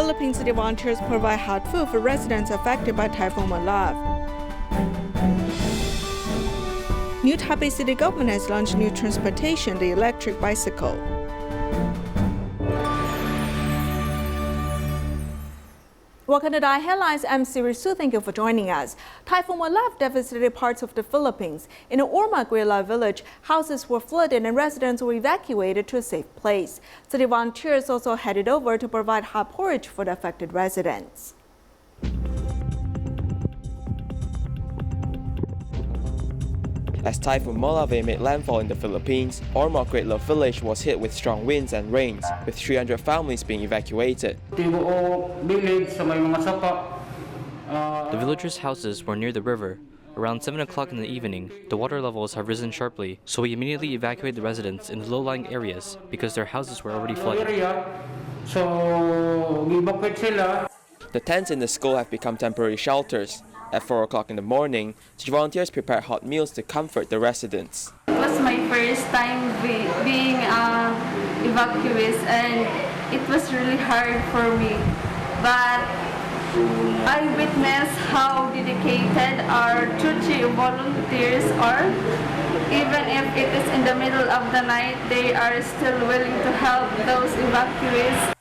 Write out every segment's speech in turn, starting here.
Philippine City volunteers provide hot food for residents affected by Typhoon Molave. New Taipei City government has launched new transportation, the electric bicycle. Welcome to DaAi Headlines. I'm Siri Su. Thank you for joining us. Typhoon Molave devastated parts of the Philippines. In the Ormoc Great Love village, houses were flooded and residents were evacuated to a safe place. City volunteers also headed over to provide hot porridge for the affected residents. As Typhoon Molave made landfall in the Philippines, Ormoc Great Love village was hit with strong winds and rains, with 300 families being evacuated. The villagers' houses were near the river. Around 7 o'clock in the evening, the water levels have risen sharply, so we immediately evacuated the residents in the low-lying areas because their houses were already flooded. The tents in the school have become temporary shelters. At 4 o'clock in the morning, Tzu Chi volunteers prepared hot meals to comfort the residents. It was my first time being evacuees, and it was really hard for me. But I witnessed how dedicated our Tzu Chi volunteers are. Even if it is in the middle of the night, they are still willing to help those evacuees.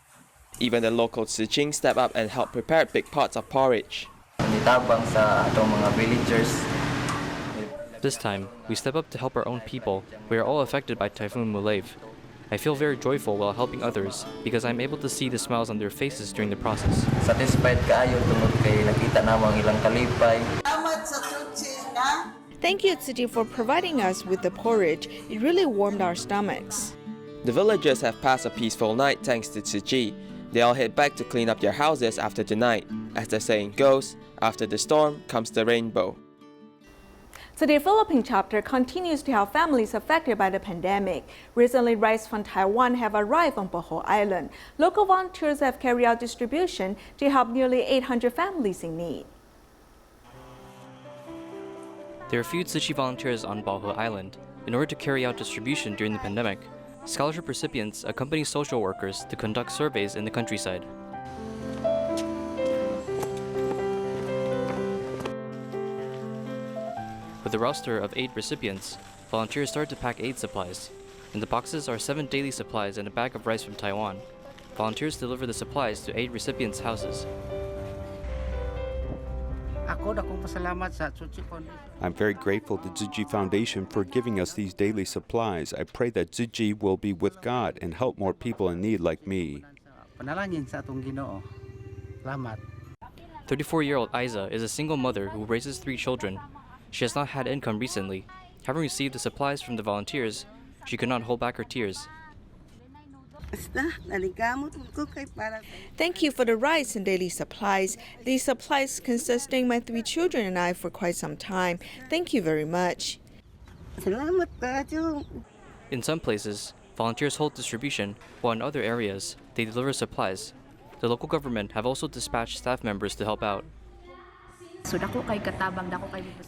Even the local Tzu Chi stepped up and helped prepare big pots of porridge. This time, we step up to help our own people. We are all affected by Typhoon Molave. I feel very joyful while helping others because I'm able to see the smiles on their faces during the process. Thank you, Tzu Chi, for providing us with the porridge. It really warmed our stomachs. The villagers have passed a peaceful night thanks to Tzu Chi. They all head back to clean up their houses after the night. As the saying goes, after the storm comes the rainbow. Today, Philippine Chapter continues to help families affected by the pandemic. Recently, rice from Taiwan have arrived on Bohol Island. Local volunteers have carried out distribution to help nearly 800 families in need. There are few Tzu Chi volunteers on Bohol Island. In order to carry out distribution during the pandemic, scholarship recipients accompany social workers to conduct surveys in the countryside. With a roster of 8 recipients, volunteers start to pack aid supplies. In the boxes are 7 daily supplies and a bag of rice from Taiwan. Volunteers deliver the supplies to 8 recipients' houses. I'm very grateful to Tzu Chi Foundation for giving us these daily supplies. I pray that Tzu Chi will be with God and help more people in need like me. 34-year-old Isa is a single mother who raises 3 children. She has not had income recently. Having received the supplies from the volunteers, she could not hold back her tears. Thank you for the rice and daily supplies. These supplies can sustain my 3 children and I for quite some time. Thank you very much. In some places, volunteers hold distribution, while in other areas, they deliver supplies. The local government have also dispatched staff members to help out.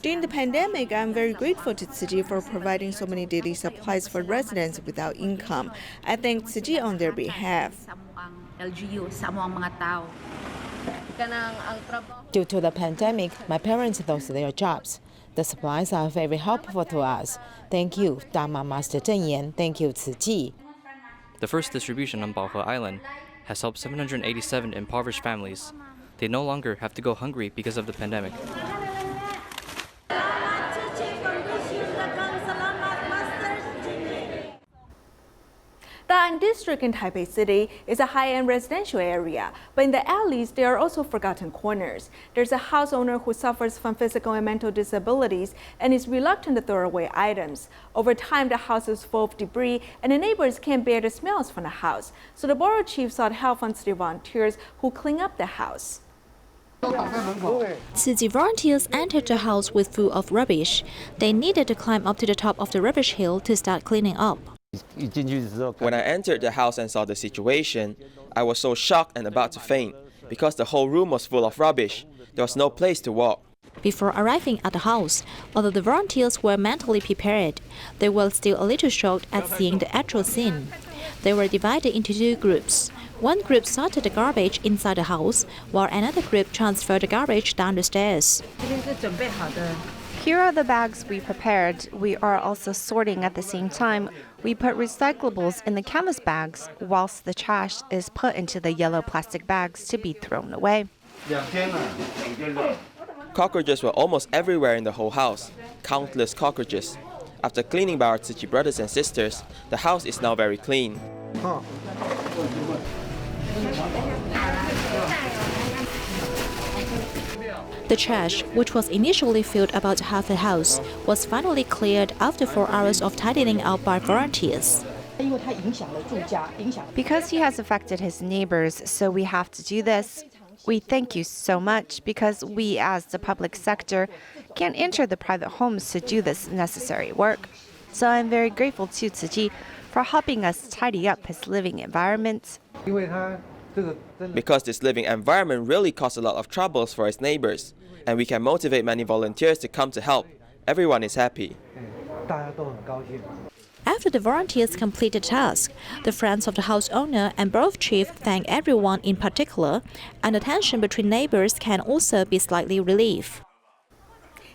During the pandemic, I'm very grateful to Tzu Chi for providing so many daily supplies for residents without income. I thank Tzu Chi on their behalf. Due to the pandemic, my parents lost their jobs. The supplies are very helpful to us. Thank you, Dharma Master Zhen Yan. Thank you, Tzu Chi. The first distribution on Bohol Island has helped 787 impoverished families. They no longer have to go hungry because of the pandemic. Daan District in Taipei City is a high-end residential area, but in the alleys there are also forgotten corners. There's a house owner who suffers from physical and mental disabilities and is reluctant to throw away items. Over time, the house is full of debris and the neighbors can't bear the smells from the house. So the borough chief sought help from city volunteers who clean up the house. City volunteers entered the house with full of rubbish. They needed to climb up to the top of the rubbish hill to start cleaning up. When I entered the house and saw the situation, I was so shocked and about to faint because the whole room was full of rubbish. There was no place to walk. Before arriving at the house, although the volunteers were mentally prepared, they were still a little shocked at seeing the actual scene. They were divided into 2 groups. One group sorted the garbage inside the house, while another group transferred the garbage down the stairs. Here are the bags we prepared. We are also sorting at the same time. We put recyclables in the canvas bags, whilst the trash is put into the yellow plastic bags to be thrown away. Cockroaches were almost everywhere in the whole house. Countless cockroaches. After cleaning by our Tzu Chi brothers and sisters, the house is now very clean. The trash, which was initially filled about half the house, was finally cleared after 4 hours of tidying up by volunteers. Because he has affected his neighbors, so we have to do this. We thank you so much because we, as the public sector, can't enter the private homes to do this necessary work. So I'm very grateful to Tzu Chi for helping us tidy up his living environment. Because this living environment really caused a lot of troubles for his neighbors, and we can motivate many volunteers to come to help. Everyone is happy. After the volunteers complete the task, the friends of the house owner and borough chief thank everyone in particular, and the tension between neighbors can also be slightly relieved.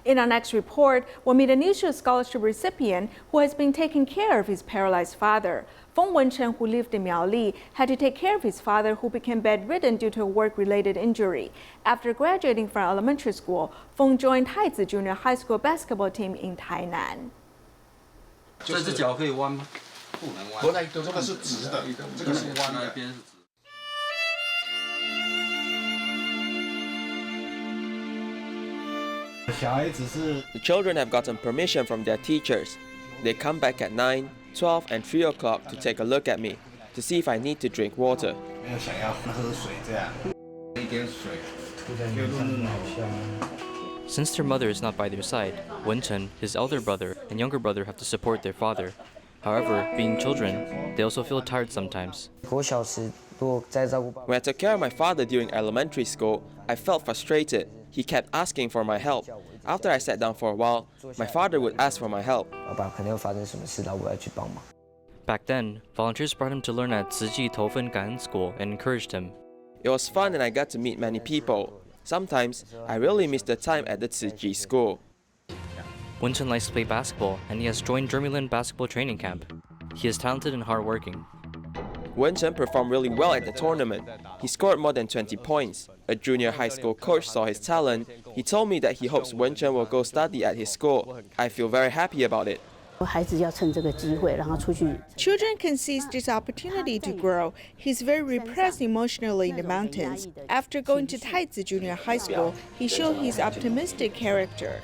In our next report, we'll meet a Newshow Scholarship recipient who has been taking care of his paralyzed father. Feng Wenchen, who lived in Miaoli, had to take care of his father who became bedridden due to a work-related injury. After graduating from elementary school, Feng joined Taipei Junior High School basketball team in Tainan. 这只脚可以弯吗？不能弯。这个是直的，这个是弯的。 The children have gotten permission from their teachers. They come back at 9, 12, and 3 o'clock to take a look at me, to see if I need to drink water. Since their mother is not by their side, Wenchen, his elder brother, and younger brother have to support their father. However, being children, they also feel tired sometimes. When I took care of my father during elementary school, I felt frustrated. He kept asking for my help. After I sat down for a while, my father would ask for my help. Back then, volunteers brought him to learn at Tzu Chi Philippines School and encouraged him. It was fun and I got to meet many people. Sometimes, I really miss the time at the Tzu Chi school. Wenchen likes to play basketball, and he has joined Germanyland basketball training camp. He is talented and hardworking. Wenchen performed really well at the tournament. He scored more than 20 points. A junior high school coach saw his talent. He told me that he hopes Wenchen will go study at his school. I feel very happy about it. Children can seize this opportunity to grow. He's very repressed emotionally in the mountains. After going to Taipei Junior High School, he showed his optimistic character.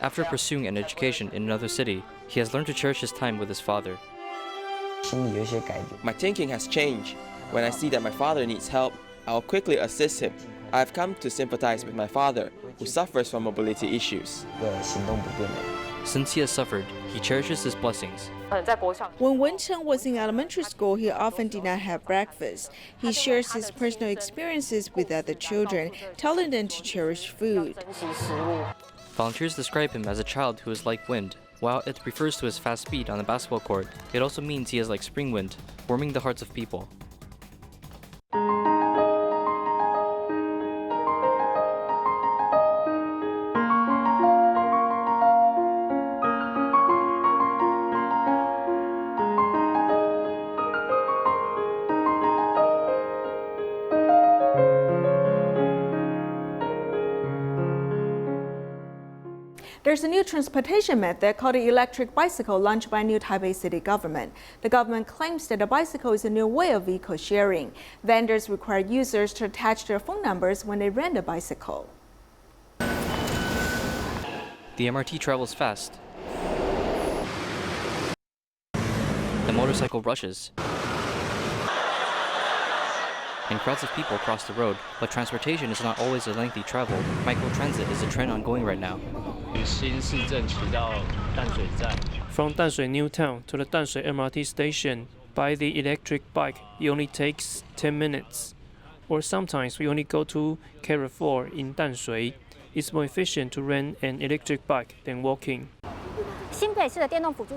After pursuing an education in another city, he has learned to cherish his time with his father. My thinking has changed. When I see that my father needs help, I'll quickly assist him. I've come to sympathize with my father, who suffers from mobility issues. Since he has suffered, he cherishes his blessings. When Wenchen was in elementary school, he often did not have breakfast. He shares his personal experiences with other children, telling them to cherish food. Volunteers describe him as a child who is like wind. While it refers to his fast speed on the basketball court, it also means he is like spring wind, warming the hearts of people. There's a new transportation method called the electric bicycle launched by new Taipei City government. The government claims that a bicycle is a new way of vehicle sharing. Vendors require users to attach their phone numbers when they rent a bicycle. The MRT travels fast. The motorcycle rushes. And crowds of people cross the road, but transportation is not always a lengthy travel. Microtransit is a trend ongoing right now. From Danshui New Town to the Danshui MRT station by the electric bike, it only takes 10 minutes. Or sometimes we only go to Carrefour in Danshui. It's more efficient to rent an electric bike than walking.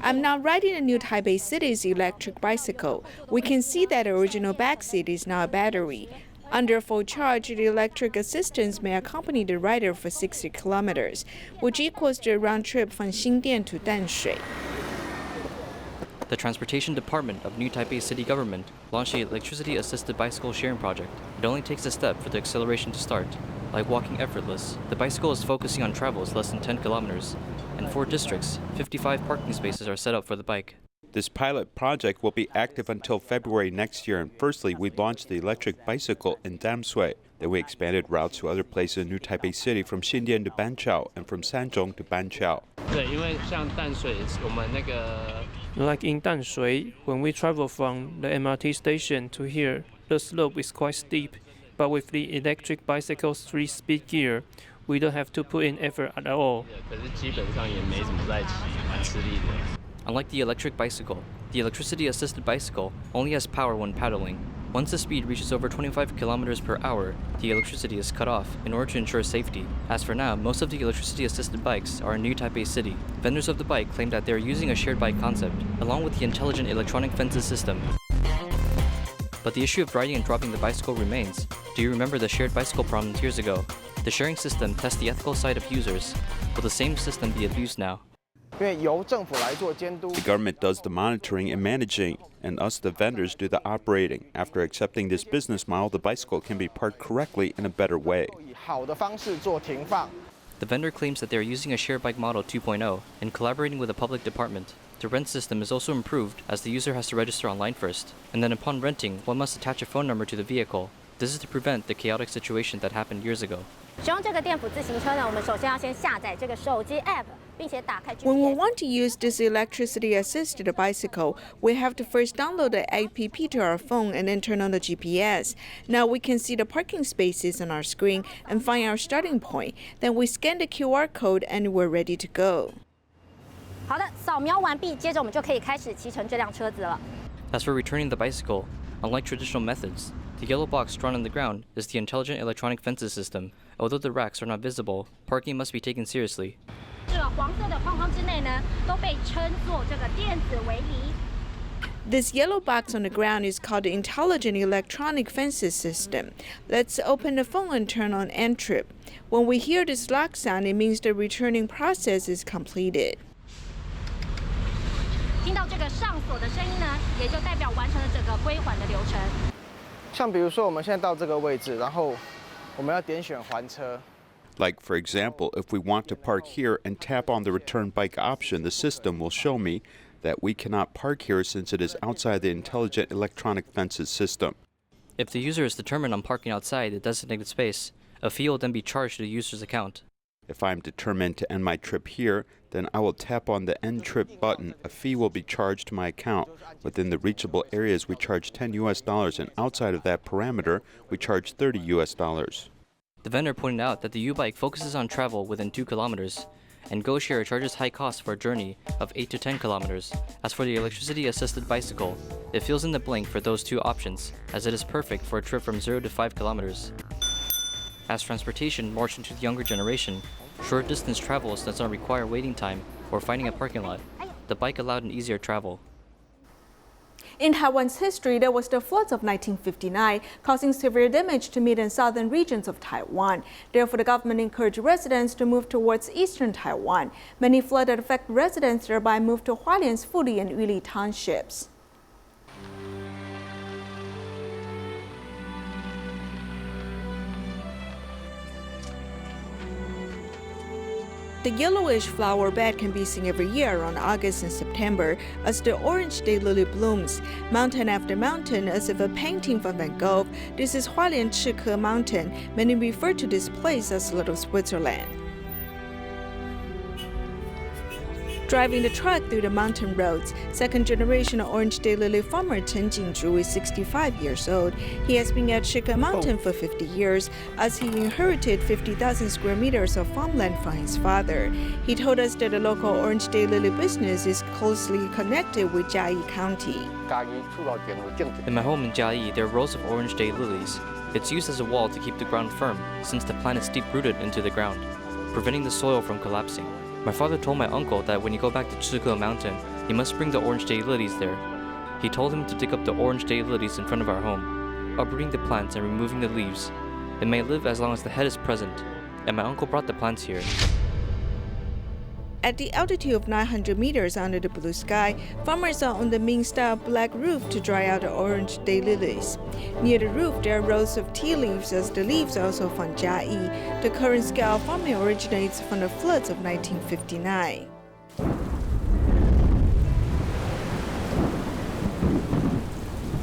I'm now riding a new Taipei City's electric bicycle. We can see that the original back seat is now a battery. Under full charge, the electric assistance may accompany the rider for 60 kilometers, which equals the round trip from Xindian to Danshui. The Transportation Department of New Taipei City Government launched the electricity-assisted bicycle sharing project. It only takes a step for the acceleration to start. Like walking effortless, the bicycle is focusing on travels less than 10 kilometers. In 4 districts, 55 parking spaces are set up for the bike. This pilot project will be active until February next year, and firstly, we launched the electric bicycle in Damshui. Then we expanded routes to other places in New Taipei City from Xindian to Banqiao and from Sanzhong to Banqiao. Like in Danshui, when we travel from the MRT station to here, the slope is quite steep, but with the electric bicycle's 3-speed gear, we don't have to put in effort at all. Unlike the electric bicycle, the electricity-assisted bicycle only has power when pedaling. Once the speed reaches over 25 kilometers per hour, the electricity is cut off in order to ensure safety. As for now, most of the electricity-assisted bikes are in New Taipei City. Vendors of the bike claim that they are using a shared bike concept, along with the intelligent electronic fences system. But the issue of riding and dropping the bicycle remains. Do you remember the shared bicycle problems years ago? The sharing system tests the ethical side of users. Will the same system be abused now? The government does the monitoring and managing, and us, the vendors, do the operating. After accepting this business model, the bicycle can be parked correctly in a better way. The vendor claims that they are using a shared bike model 2.0 and collaborating with a public department. The rent system is also improved, as the user has to register online first, and then upon renting, one must attach a phone number to the vehicle. This is to prevent the chaotic situation that happened years ago. When we want to use this electricity-assisted bicycle, we have to first download the app to our phone and then turn on the GPS. Now we can see the parking spaces on our screen and find our starting point. Then we scan the QR code and we're ready to go. As for returning the bicycle, unlike traditional methods, the yellow box drawn on the ground is the intelligent electronic fences system. Although the racks are not visible, parking must be taken seriously. This yellow box on the ground is called the Intelligent Electronic Fences System. Let's open the phone and turn on N-Trip. When we hear this lock sound, it means the returning process is completed. Like, for example, if we want to park here and tap on the return bike option, the system will show me that we cannot park here since it is outside the intelligent electronic fences system. If the user is determined on parking outside the designated space, a fee will then be charged to the user's account. If I'm determined to end my trip here, then I will tap on the End Trip button. A fee will be charged to my account. Within the reachable areas, we charge $10, and outside of that parameter, we charge $30. The vendor pointed out that the U-Bike focuses on travel within 2 kilometers, and GoShare charges high costs for a journey of 8 to 10 kilometers. As for the electricity-assisted bicycle, it fills in the blank for those two options, as it is perfect for a trip from 0 to 5 kilometers. As transportation marched into the younger generation, short distance travels does not require waiting time or finding a parking lot. The bike allowed an easier travel. In Taiwan's history, there was the floods of 1959, causing severe damage to mid and southern regions of Taiwan. Therefore, the government encouraged residents to move towards eastern Taiwan. Many flood-affected residents thereby moved to Hualien's Fuli and Yuli townships. The yellowish flower bed can be seen every year around August and September as the orange daylily blooms. Mountain after mountain, as if a painting from Van Gogh, this is Hualien Chike Mountain. Many refer to this place as Little Switzerland. Driving the truck through the mountain roads, second-generation orange daylily farmer Chen Jingzhu is 65 years old. He has been at Chike Mountain for 50 years, as he inherited 50,000 square meters of farmland from his father. He told us that the local orange daylily business is closely connected with Jiayi County. In my home in Jiayi, there are rows of orange daylilies. It's used as a wall to keep the ground firm, since the plant is deep-rooted into the ground, preventing the soil from collapsing. My father told my uncle that when you go back to Tzu Chi Mountain, you must bring the orange daylilies there. He told him to dig up the orange daylilies in front of our home, uprooting the plants and removing the leaves. It may live as long as the head is present, and my uncle brought the plants here. At the altitude of 900 meters under the blue sky, farmers are on the Ming-style black roof to dry out the orange daylilies. Near the roof, there are rows of tea leaves, as the leaves are also from DaAi. The current scale of farming originates from the floods of 1959.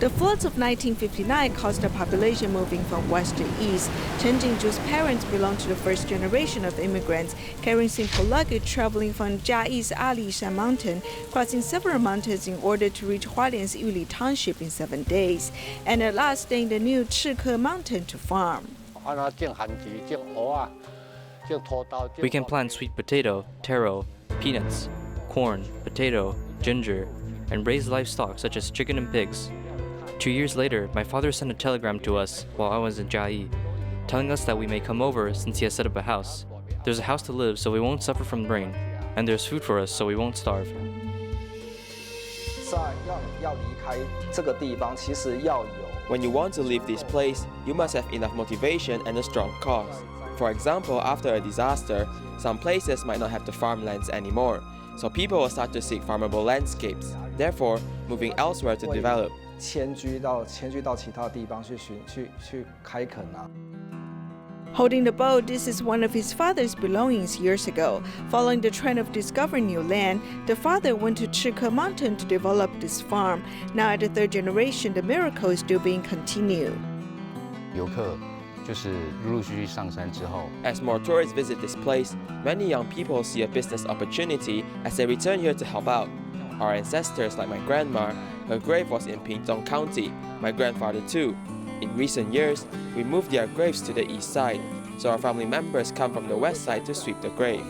The floods of 1959 caused the population moving from west to east. Chen Jingzhu's parents belong to the first generation of immigrants, carrying simple luggage traveling from DaAi's Alishan Mountain, crossing several mountains in order to reach Hualien's Yuli Township in 7 days, and at last staying the new Tzu Chi Mountain to farm. We can plant sweet potato, taro, peanuts, corn, potato, ginger, and raise livestock such as chicken and pigs. 2 years later, my father sent a telegram to us while I was in DaAi, telling us that we may come over since he has set up a house. There's a house to live so we won't suffer from rain, and there's food for us so we won't starve. When you want to leave this place, you must have enough motivation and a strong cause. For example, after a disaster, some places might not have the farmlands anymore, so people will start to seek farmable landscapes, therefore moving elsewhere to develop. Holding the bow, this is one of his father's belongings years ago. Following the trend of discovering new land, the father went to Tzu Chi Mountain to develop this farm. Now at the third generation, the miracle is still being continued. As more tourists visit this place, many young people see a business opportunity as they return here to help out. Our ancestors, like my grandma, her grave was in Pingtung County, my grandfather too. In recent years, we moved their graves to the east side, so our family members come from the west side to sweep the grave.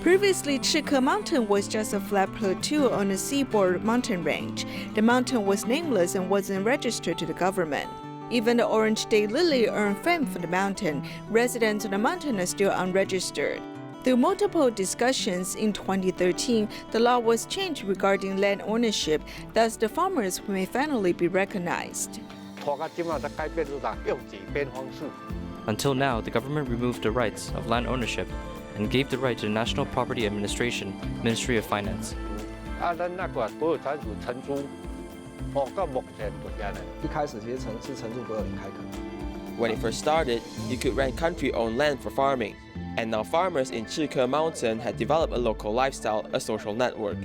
Previously, Tzu Chi Mountain was just a flat plateau on a seaboard mountain range. The mountain was nameless and wasn't registered to the government. Even the orange daylily earned fame from the mountain. Residents on the mountain are still unregistered. Through multiple discussions in 2013, the law was changed regarding land ownership, thus the farmers may finally be recognized. Until now, the government removed the rights of land ownership and gave the right to the National Property Administration, Ministry of Finance. When it first started, you could rent country-owned land for farming. And now farmers in Tzu Chi Mountain had developed a local lifestyle, a social network.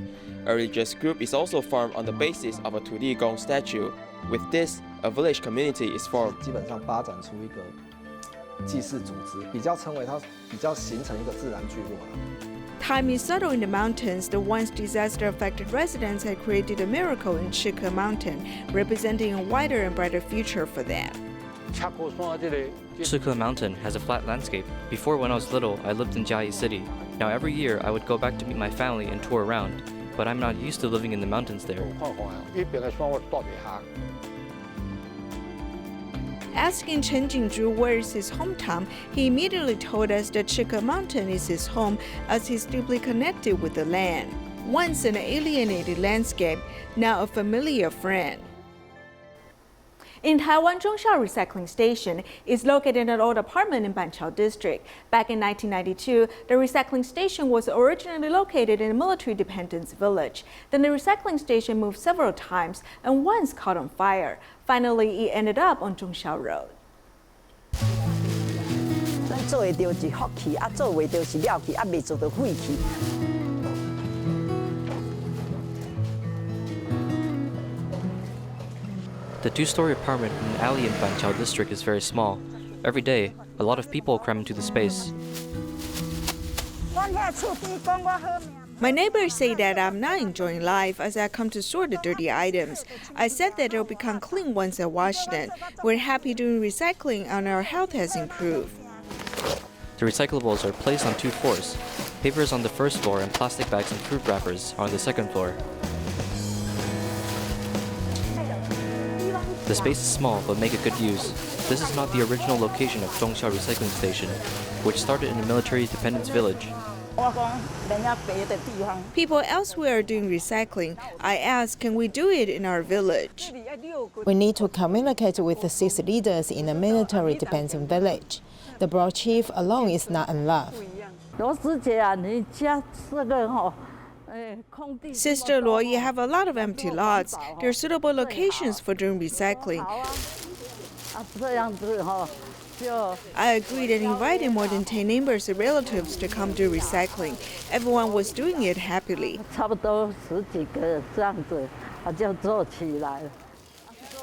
A religious group is also formed on the basis of a Tudigong statue. With this, a village community is formed. Time is subtle in the mountains. The once disaster-affected residents had created a miracle in Tzu Chi Mountain, representing a wider and brighter future for them. Tzu Chi Mountain has a flat landscape. Before, when I was little, I lived in Taipei City. Now every year I would go back to meet my family and tour around, but I'm not used to living in the mountains there. Asking Chen Jingzhu where is his hometown, he immediately told us that Tzu Chi Mountain is his home as he's deeply connected with the land. Once an alienated landscape, now a familiar friend. In Taiwan, Zhongsha Recycling Station is located in an old apartment in Banqiao District. Back in 1992, the recycling station was originally located in a military dependence village. Then the recycling station moved several times and once caught on fire. Finally, it ended up on Zhongsha Road. The two-story apartment in an alley in Banqiao District is very small. Every day, a lot of people cram into the space. My neighbors say that I'm not enjoying life as I come to sort the dirty items. I said that they'll become clean once I wash them. We're happy doing recycling and our health has improved. The recyclables are placed on 2 floors. Paper is on the first floor and plastic bags and fruit wrappers are on the second floor. The space is small, but make a good use. This is not the original location of Zhongxia Recycling Station, which started in a military dependence village. People elsewhere are doing recycling. I asked, can we do it in our village? We need to communicate with the 6 leaders in the military dependent village. The borough chief alone is not enough. Sister Luo, you have a lot of empty lots. There are suitable locations for doing recycling. I agreed and invited more than 10 neighbors and relatives to come do recycling. Everyone was doing it happily.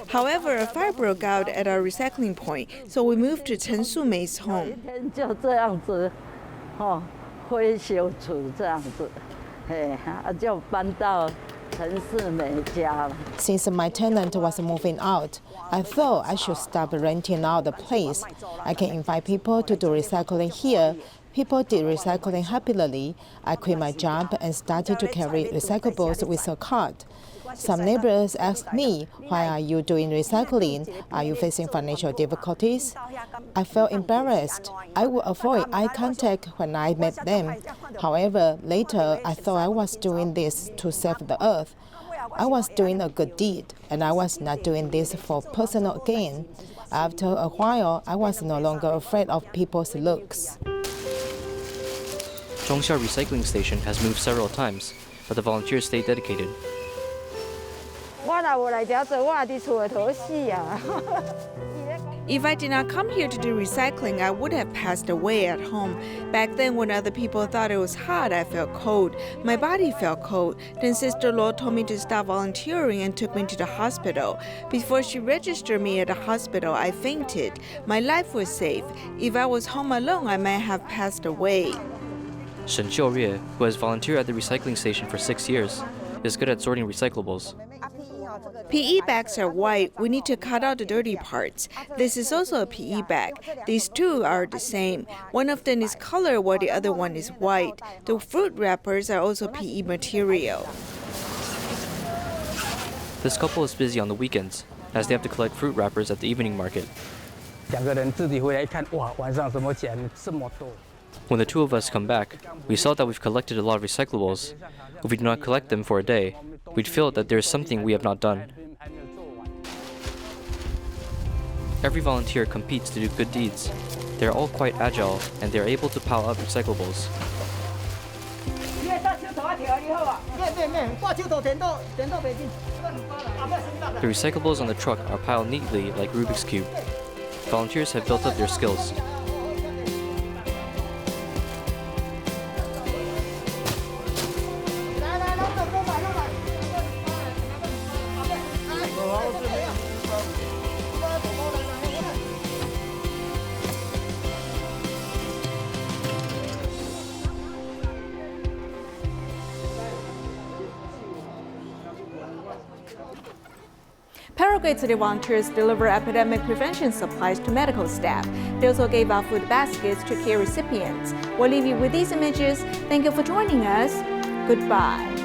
However, a fire broke out at our recycling point, so we moved to Chen Su-mei's home. Since my tenant was moving out, I thought I should stop renting out the place. I can invite people to do recycling here. People did recycling happily. I quit my job and started to carry recyclables with a cart. Some neighbors asked me, why are you doing recycling? Are you facing financial difficulties? I felt embarrassed. I would avoid eye contact when I met them. However, later I thought I was doing this to save the earth. I was doing a good deed, and I was not doing this for personal gain. After a while, I was no longer afraid of people's looks. Zhongxia Recycling Station has moved several times, but the volunteers stay dedicated. If I did not come here to do recycling, I would have passed away at home. Back then, when other people thought it was hot, I felt cold. My body felt cold. Then Sister Luo told me to stop volunteering and took me to the hospital. Before she registered me at the hospital, I fainted. My life was safe. If I was home alone, I might have passed away. Shen Xiurie, who has volunteered at the recycling station for 6 years, is good at sorting recyclables. PE bags are white. We need to cut out the dirty parts. This is also a PE bag. These two are the same. One of them is colored while the other one is white. The fruit wrappers are also PE material. This couple is busy on the weekends, as they have to collect fruit wrappers at the evening market. When the two of us come back, we saw that we've collected a lot of recyclables. If we do not collect them for a day, we'd feel that there is something we have not done. Every volunteer competes to do good deeds. They are all quite agile, and they are able to pile up recyclables. The recyclables on the truck are piled neatly like Rubik's Cube. Volunteers have built up their skills. Great City volunteers deliver epidemic prevention supplies to medical staff. They also gave out food baskets to care recipients. We'll leave you with these images. Thank you for joining us. Goodbye.